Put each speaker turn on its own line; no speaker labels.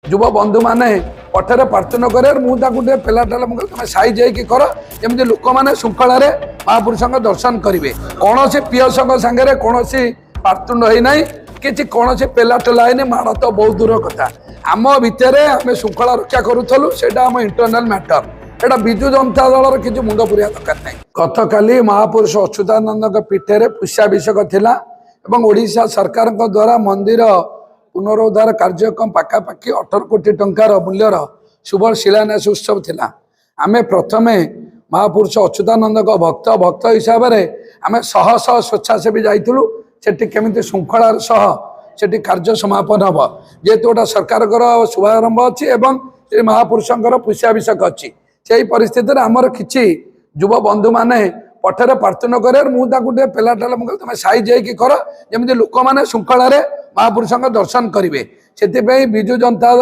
युव बंधु मैंने पठर प्रार्थना करे मुझे पेलाटा तुम साई जाइए कर जमी लोक मैंने श्रृंखल महापुरुष दर्शन करेंगे कौन सी पीएस सागर कौन पार्तुंड होना कि कौन पेला टेला है माड़ तो बहुत दूर कथा आम भितर आम श्रृंखला रक्षा करूँ से इंटरनाल मैटर एटा विजु जनता दल किसी मुंड पुरिया दरकार नहीं। गत काली महापुरुष अच्युतानंद पीठे पुष्याभिषेक थिला एवं ओडिशा सरकार द्वारा मंदिर पुनरुद्धार कार्यक्रम पाखापाखि 18 कोटी टंकार मूल्यर शुभ शिलान्यास उत्सव थिला। आमे प्रथमे महापुरुष अच्युतानंद भक्त हिसाब से आम शह शह स्वेच्छासेवी जाइलु सेठी केमिति श्रृंखलार सह सेठी कार्य समापन हम जेहेतु गोटा सरकार शुभारंभ अच्छी एवं महापुरुषंकर पुष्याभिषेक अच्छी से परिस्थिति आमर किसी युव बंधु मैंने पठर प्रार्थना करे मुझे पेलाटा तुम साई जाइए कर जमी लोक मैंने श्रृंखल महापुरुष दर्शन करेंगे से विजु जनता दल